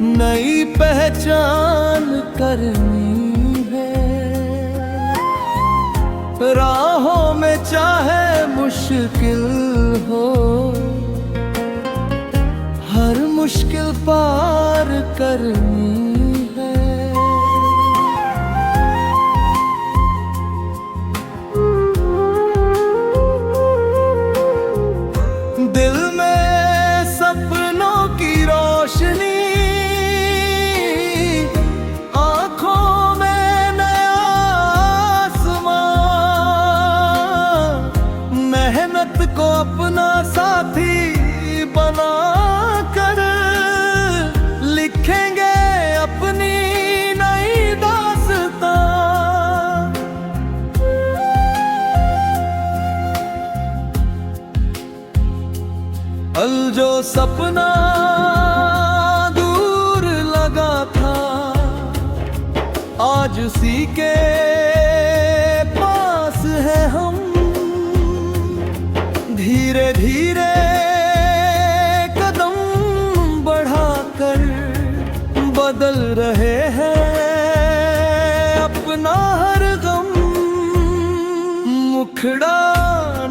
नई पहचान करनी है। राहों में चाहे मुश्किल हो, हर मुश्किल पार करनी है। दिल में सपनों की रोशनी, आंखों में नया आसमां, मेहनत को अपना साथी बना कर लिखेंगे अपनी नई दास्तां। कल जो सपना दूर लगा था, आज उसी के पास है हम। धीरे धीरे कदम बढ़ाकर बदल रहे हैं अपना हर गम। मुखड़ा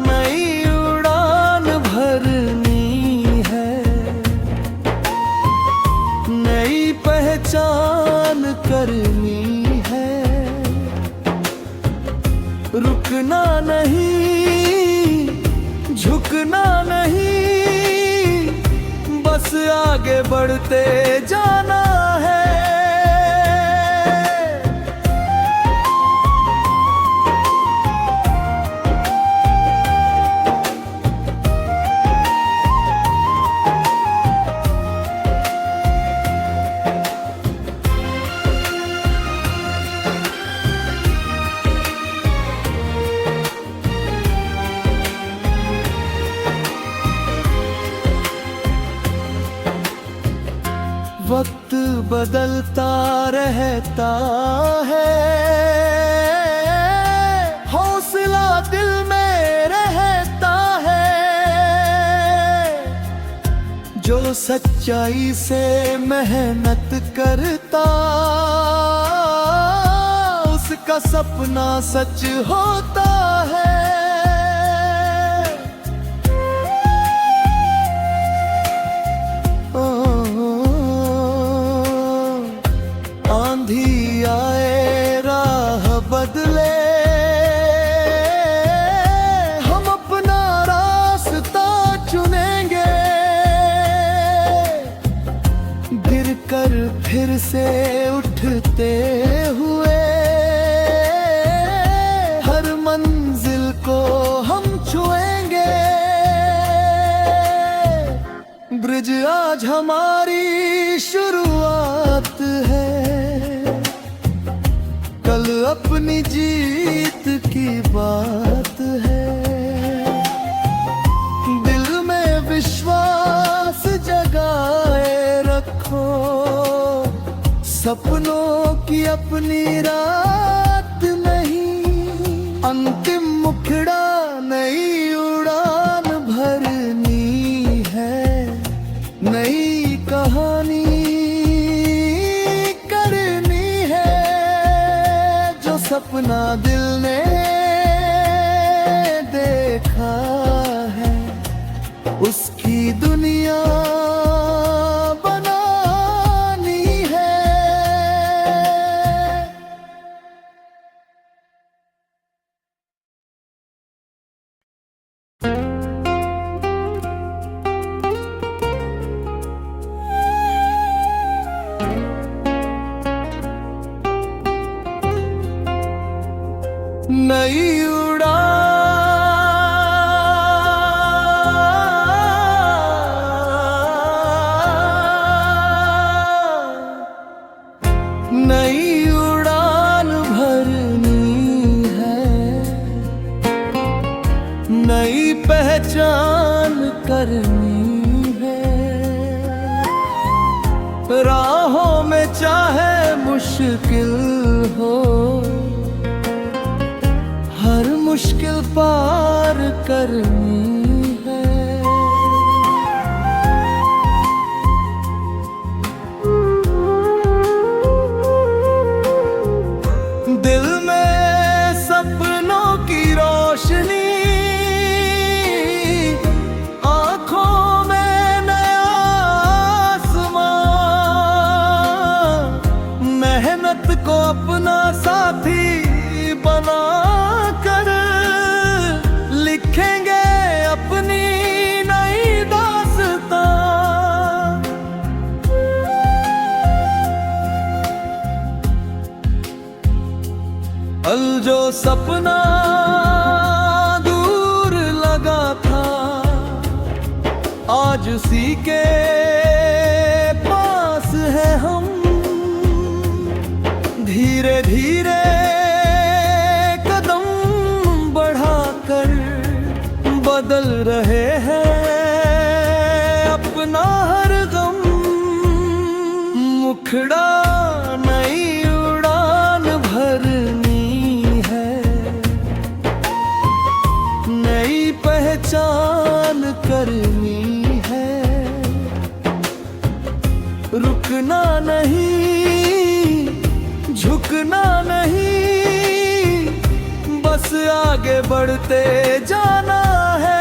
नई उड़ान भरनी है, नई पहचान करनी है। रुकना नहीं, झुकना नहीं, बस आगे बढ़ते जाना है। वक्त बदलता रहता है, हौसला दिल में रहता है। जो सच्चाई से मेहनत करता, उसका सपना सच होता है। आंधी आए राह बदले, हम अपना रास्ता चुनेंगे। गिर कर फिर से उठते हुए, हर मंजिल को हम छुएंगे। ब्रिज आज हमारी शुरुआत है, कल अपनी जीत की बात है। दिल में विश्वास जगाए रखो, सपनों की अपनी रात नहीं। अंतिम मुखड़ा नई उड़ान भरनी है, नई कहानी सपना दिल ने देखा है, उसकी दुनिया बनानी है। नई उड़ान, नई उड़ान भरनी है, नई पहचान करनी है। राहों में चाहे मुश्किल हो, हर मुश्किल पार करनी है। को अपना साथी बना कर लिखेंगे अपनी नई दास्तां। कल जो सपना दूर लगा था, आज उसी के पास है हम। धीरे धीरे कदम बढ़ाकर बदल रहे हैं अपना हर गम। मुखड़ा नई उड़ान भरनी है, नई पहचान करनी है। रुकना नहीं, झुकना नहीं, बस आगे बढ़ते जाना है।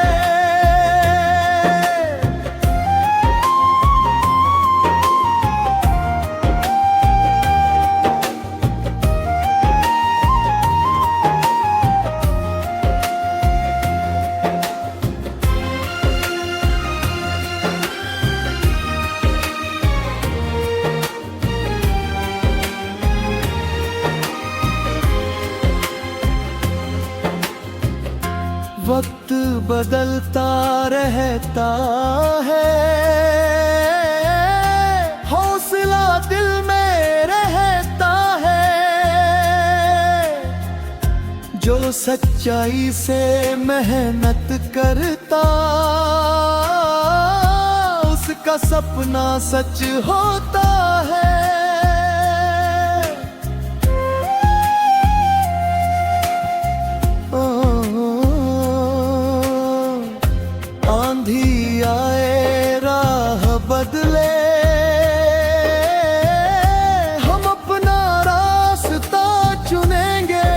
वक्त बदलता रहता है, हौसला दिल में रहता है। जो सच्चाई से मेहनत करता, उसका सपना सच होता है। आंधी आए राह बदले, हम अपना रास्ता चुनेंगे।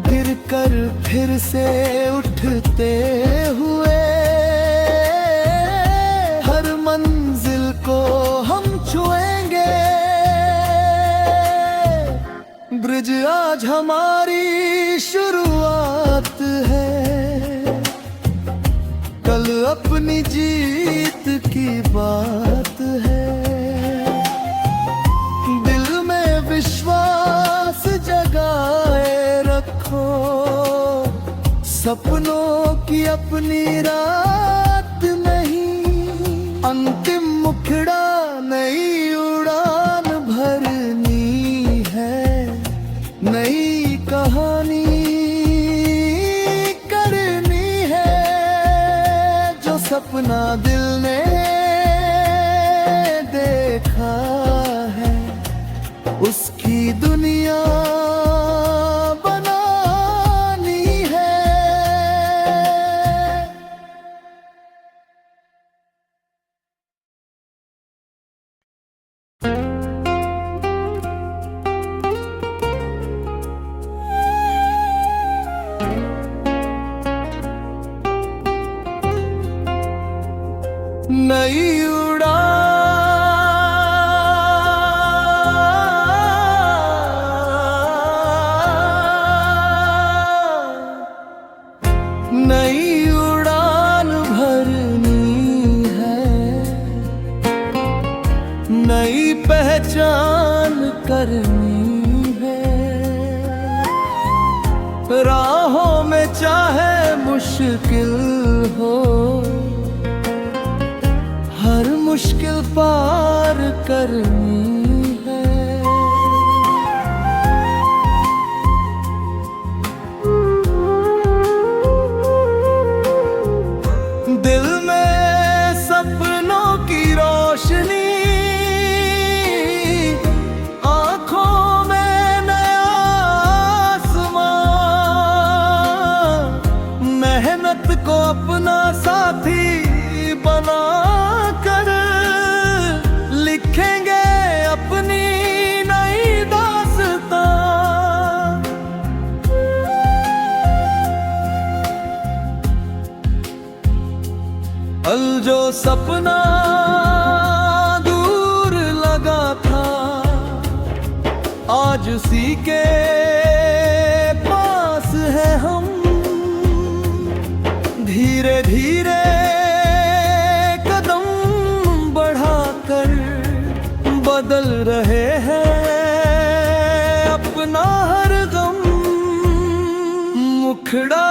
गिर कर फिर से उठते हुए हर मंजिल को हम छुएंगे। ब्रिज आज हमारी शुरुआत है, कल अपनी जीत की बात है। दिल में विश्वास जगाए रखो, सपनों की अपनी रात नहीं। अंतिम मुखड़ा नई उड़ान भरनी है, नई कहानी सपना दिल ने देखा है, उसकी दुनिया बनानी है। नई उड़ान, नई उड़ान भरनी है, नई पहचान करनी है। राहों में चाहे मुश्किल हो, हर मुश्किल पार करनी है। दिल में सपनों की रोशनी, आंखों में नया आसमां। मेहनत को अपना साथी बना कर लिखेंगे अपनी नई दास्तां। कल जो सपना दूर लगा था, उसी के पास है हम, धीरे धीरे कदम बढ़ाकर बदल रहे हैं अपना हर गम। मुखड़ा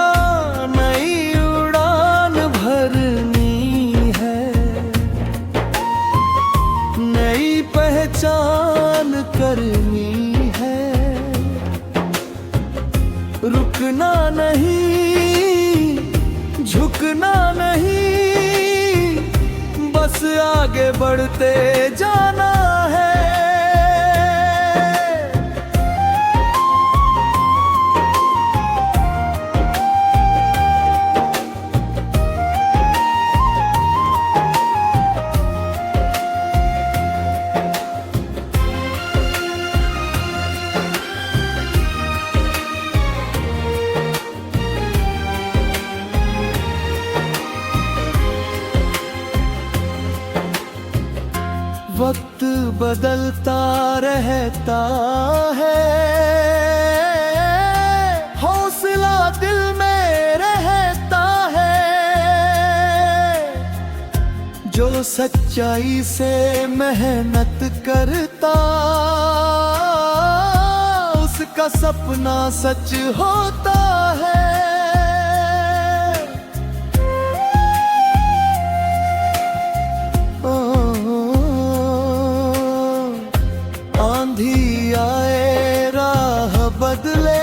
नई उड़ान भरनी है, नई पहचान करनी है, रुकना नहीं, झुकना नहीं, बस आगे बढ़ते जाना है। वक्त बदलता रहता है, हौसला दिल में रहता है, जो सच्चाई से मेहनत करता उसका सपना सच होता है। आंधी आए राह बदले,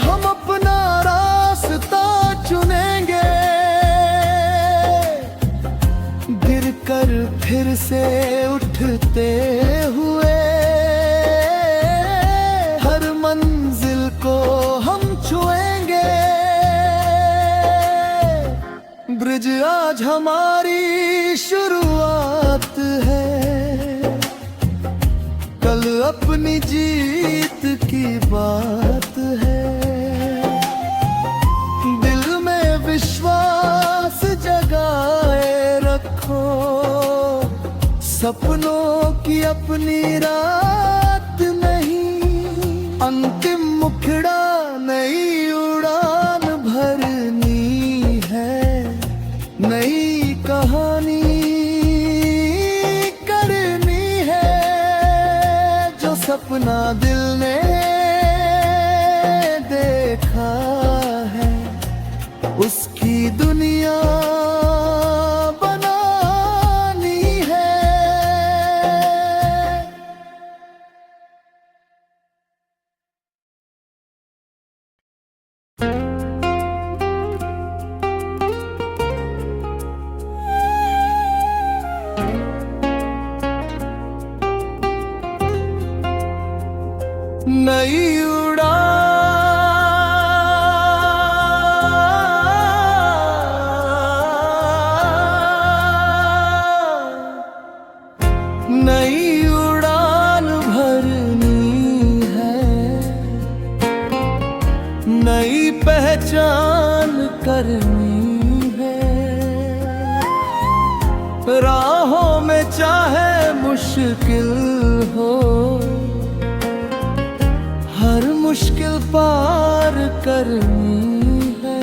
हम अपना रास्ता चुनेंगे, गिर कर फिर से उठते हुए हर मंजिल को हम छुएंगे। ब्रिज आज हमारी शुरुआत है, कल अपनी जीत की बात है। दिल में विश्वास जगाए रखो, सपनों की अपनी रात नहीं, अंतिम मुखड़ा नई उड़ान भरनी है, नई कहानी सपना दिल ने देखा है, उसकी दुनिया बनानी है। नई उड़ान, नई उड़ान भरनी है, नई पहचान करनी है, राहों में चाहे मुश्किल हो, हर मुश्किल पार करनी है।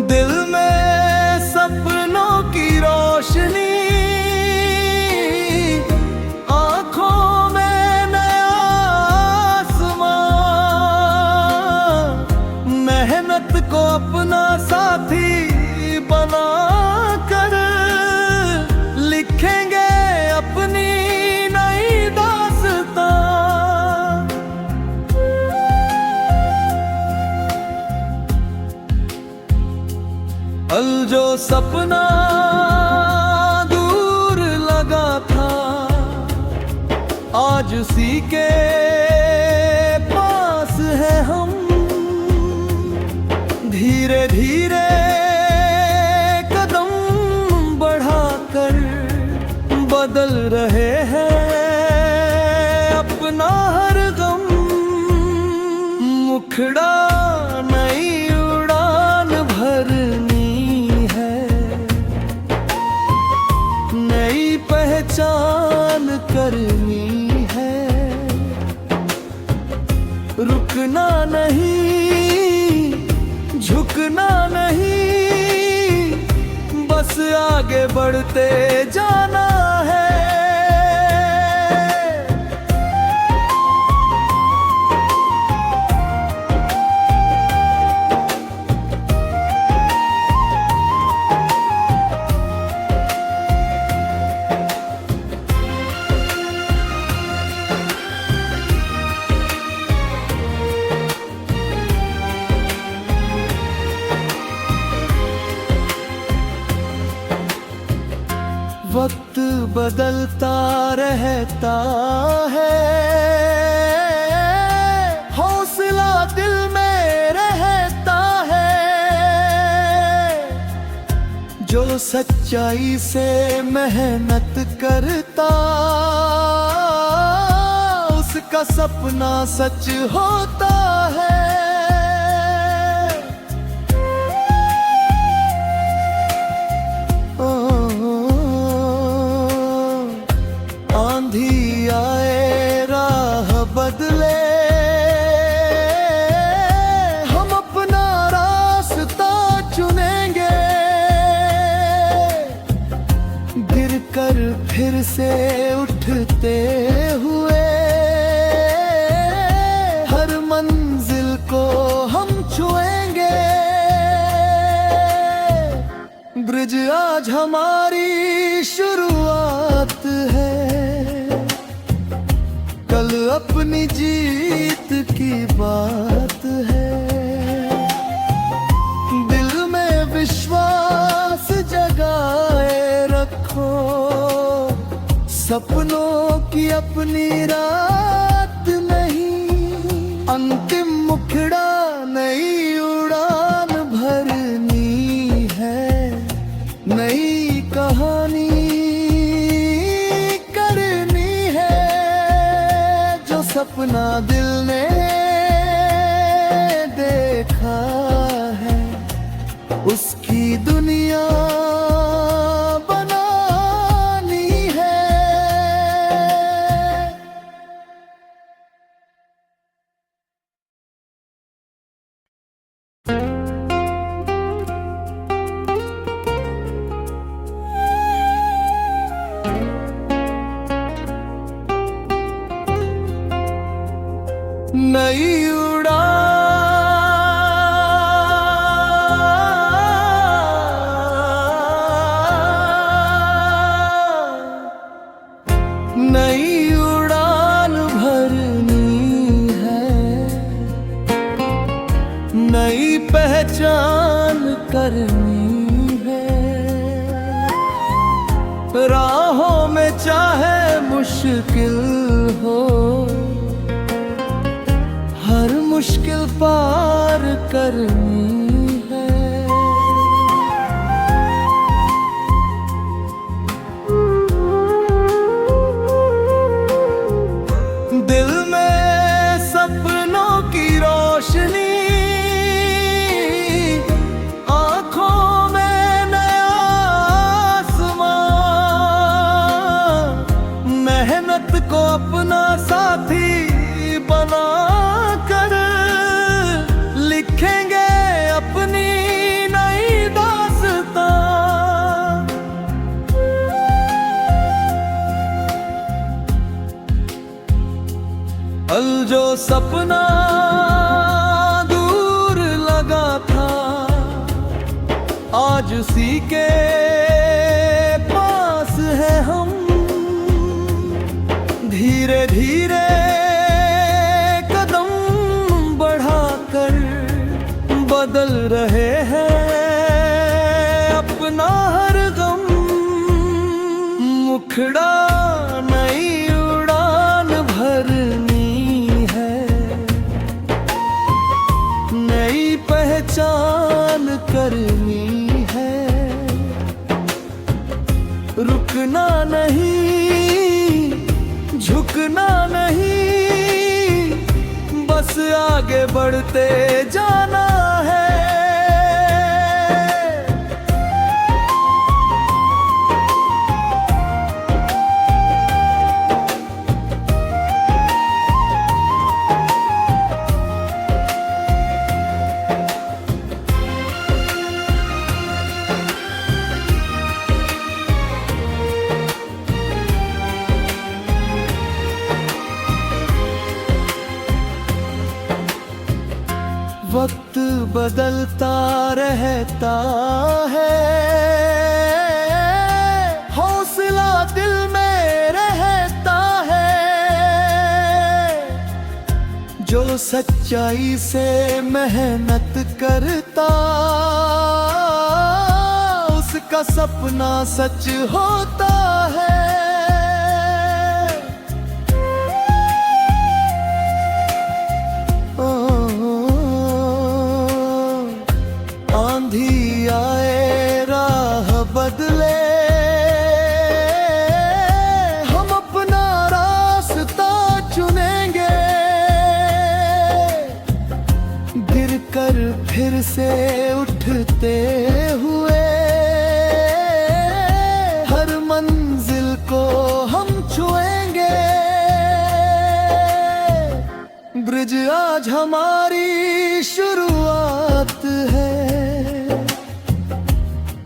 दिल में सपनों की रोशनी, आंखों में नया आसमां, मेहनत को अपना साथी बना लिखेंगे अपनी नई दास्तां। अल जो सपना दूर लगा था, आज उसी के पास है हम, धीरे धीरे कदम बढ़ाकर बदल रहे हैं अपना हर गम। मुखड़ा नई उड़ान भर रुकना नहीं, झुकना नहीं, बस आगे बढ़ते जाना है। वक्त बदलता रहता है, हौसला दिल में रहता है। जो सच्चाई से मेहनत करता, उसका सपना सच होता है। आंधी आए राह बदले, हम अपना रास्ता चुनेंगे। गिरकर फिर से उठते हुए, हर मंजिल को हम छुएंगे। ब्रिज आज हमारी शुरुआत है, कल अपनी जीत की बात है। दिल में विश्वास जगाए रखो, सपनों की अपनी रात नहीं। अंतिम मुखड़ा नई उड़ान भरनी है, नई कहानी सपना दिल ने देखा है, उसकी दुनिया बनानी है। नई उड़ान भरनी है, नई पहचान करनी है। राहों में चाहे मुश्किल हो, हर मुश्किल पार करनी है। दिल में सपनों की रोशनी, आँखों में नया आसमान। मेहनत को अपना साथी बना कर लिखेंगे अपनी नई दास्तां। कल जो सपना दूर लगा था, आज उसी के पास है हम। धीरे धीरे बदल रहे हैं अपना हर गम। मुखड़ा नई उड़ान भरनी है, नई पहचान करनी है। रुकना नहीं, झुकना नहीं, बस आगे बढ़ते जाना है। वक्त बदलता रहता है, हौसला दिल में रहता है। जो सच्चाई से मेहनत करता, उसका सपना सच होता है। आंधी आए राह बदले, हम अपना रास्ता चुनेंगे। गिरकर फिर से उठते हुए, हर मंजिल को हम छुएंगे। ब्रिज आज हमारी शुरुआत है,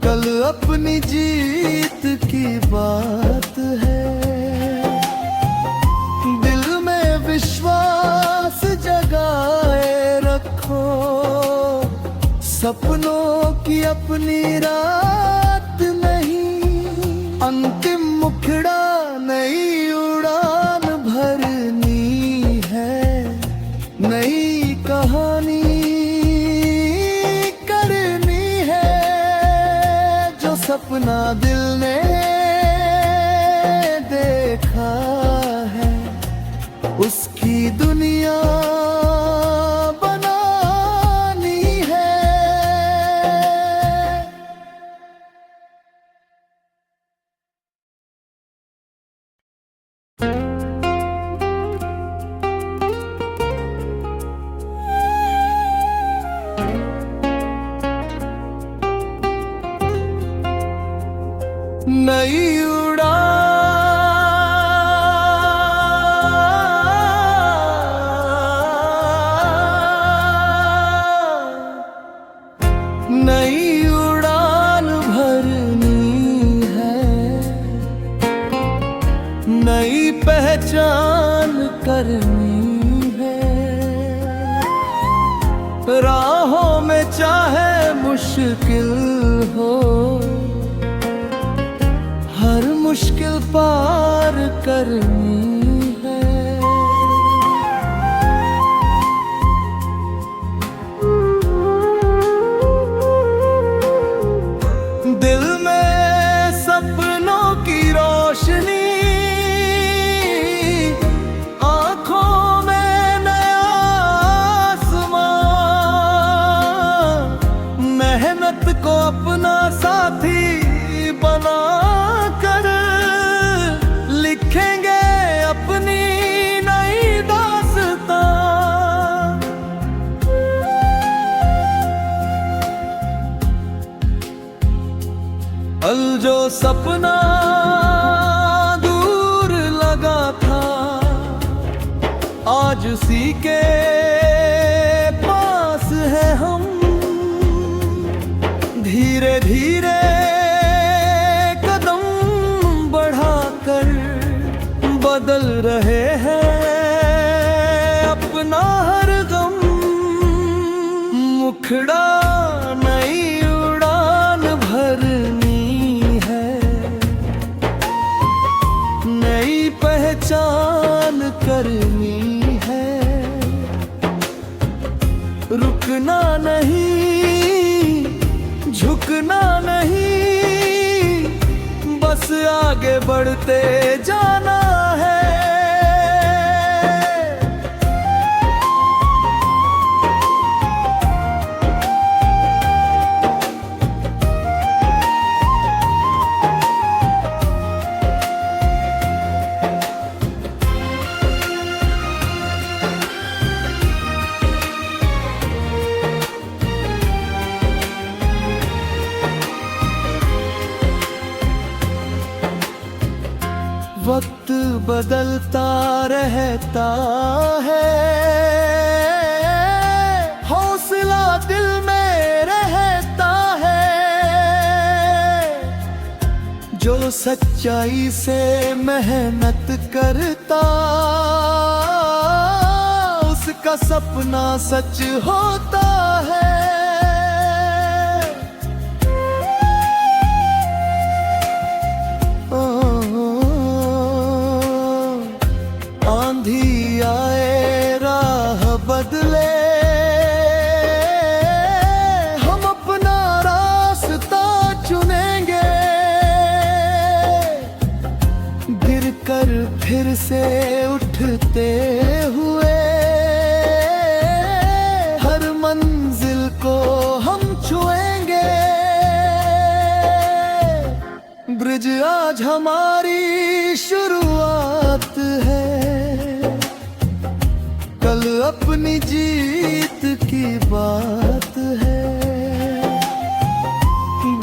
कल अपनी जीत की बात है। दिल में विश्वास जगाए रखो, सपनों की अपनी रात नहीं। अंतिम मुखड़ा नई उड़ान भरनी है, नई कहानी सपना दिल ने देखा है, उसकी दुनिया बनानी है। नई उड़ान, नई उड़ान भरनी है, नई पहचान करनी है। राहों में चाहे मुश्किल हो, हर मुश्किल पार करनी है। दिल में सपनों की रोशनी, आंखों में नया आसमां। मेहनत को अपना साथी बना कर लिखेंगे अपनी नई दास्तां। कल जो सपना दूर लगा था, आज उसी के पास है हम। धीरे धीरे बदल रहे हैं अपना हर गम। मुखड़ा नई उड़ान भरनी है, नई पहचान करनी है। रुकना नहीं, झुकना नहीं, बस आगे बढ़ते जाना है। वक्त बदलता रहता है, हौसला दिल में रहता है। जो सच्चाई से मेहनत करता, उसका उसका सपना सच होता है। आंधी आए राह बदले, हम अपना रास्ता चुनेंगे। गिरकर फिर से उठते हुए हर मंजिल को हम छुएंगे। ब्रिज आज हमारी शुरुआत है, कल अपनी जीत की बात है।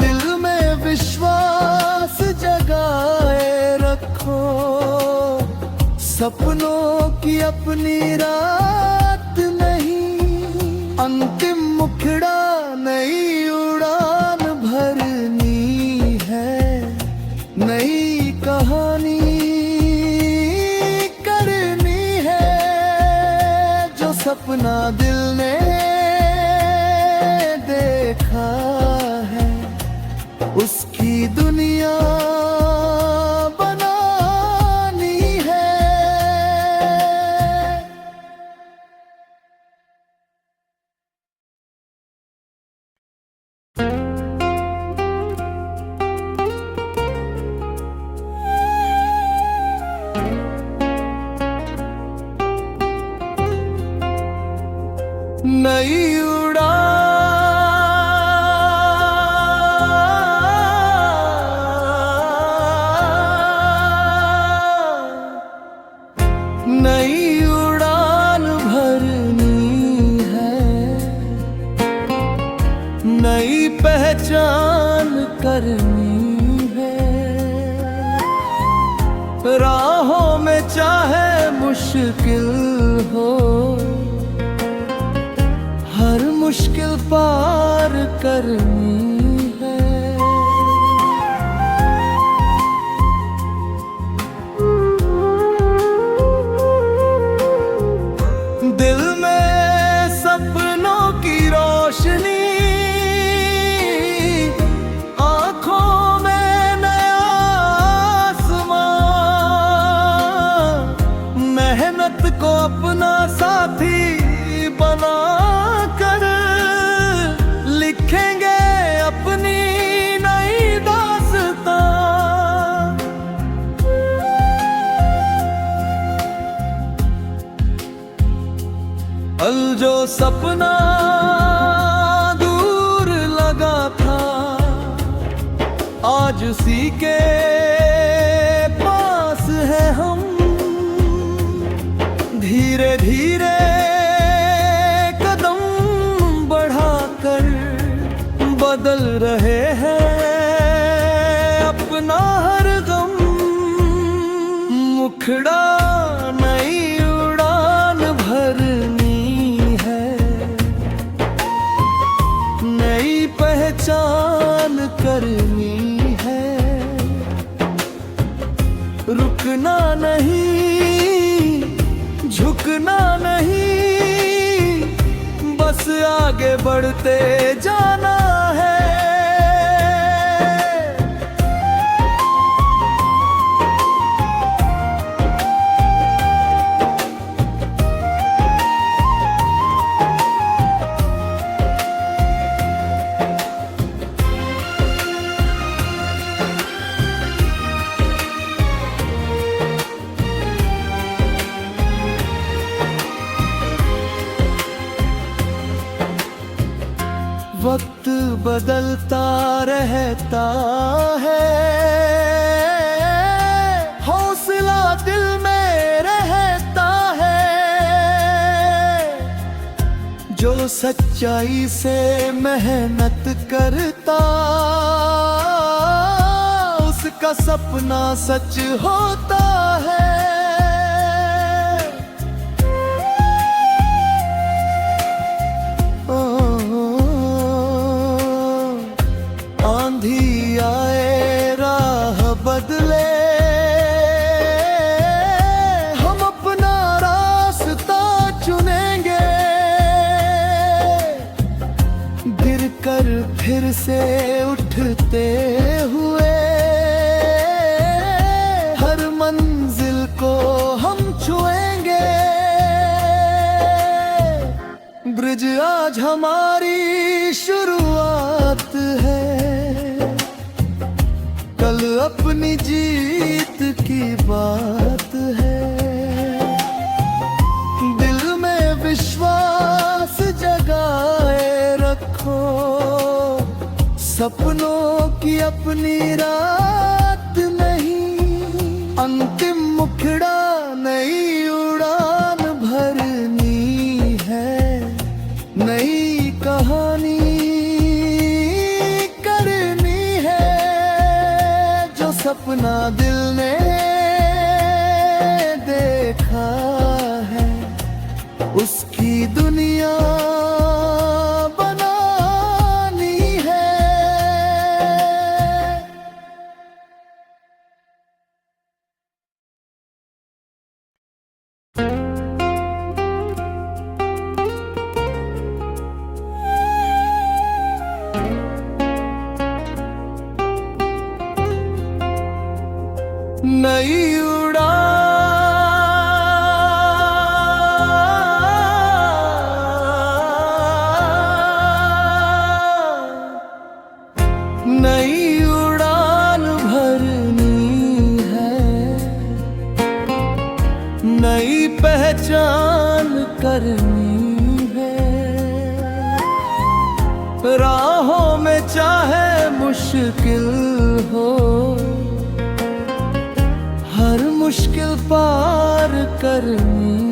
दिल में विश्वास जगाए रखो, सपनों की अपनी रात नहीं। अंतिम मुखड़ा नई उड़ान भरनी है, नई कहानी करनी है। जो सपना दिल ने देखा है, उसकी दुनिया बनानी है। नई उड़ान, नई उड़ान भरनी है, नई पहचान करनी है। राहों में चाहे मुश्किल हो, हर मुश्किल पार करनी है। दिल में सपनों की रोशनी, आंखों में नया आसमां। मेहनत को अपना साथी बना कर लिखेंगे अपनी नई दास्तां। कल जो सपना दूर लगा था, आज उसी के पास है हम। धीरे धीरे कदम बढ़ाकर बदल रहे हैं अपना हर गम। मुखड़ा नई उड़ान भरनी है, नई पहचान करनी है। रुकना नहीं, झुकना नहीं, बस आगे बढ़ते जाना है। वक्त बदलता रहता है, हौसला दिल में रहता है। जो सच्चाई से मेहनत करता, उसका सपना सच होता है। आंधी आए राह बदले, हम अपना रास्ता चुनेंगे। फिर से उठते हुए हर मंजिल को हम छुएंगे। ब्रिज आज हमारी शुरुआत है, कल अपनी जीत की बात है। दिल में विश्वास जगाए रखो, सपनों की अपनी रात नहीं। अंतिम मुखड़ा नई उड़ान भरनी है, नई कहानी करनी है। जो सपना दिल ने देखा है, उसकी दुनिया बनानी है। नई उड़ान भरनी है, नई पहचान करनी है। राहों में चाहे मुश्किल हो, हर मुश्किल पार करनी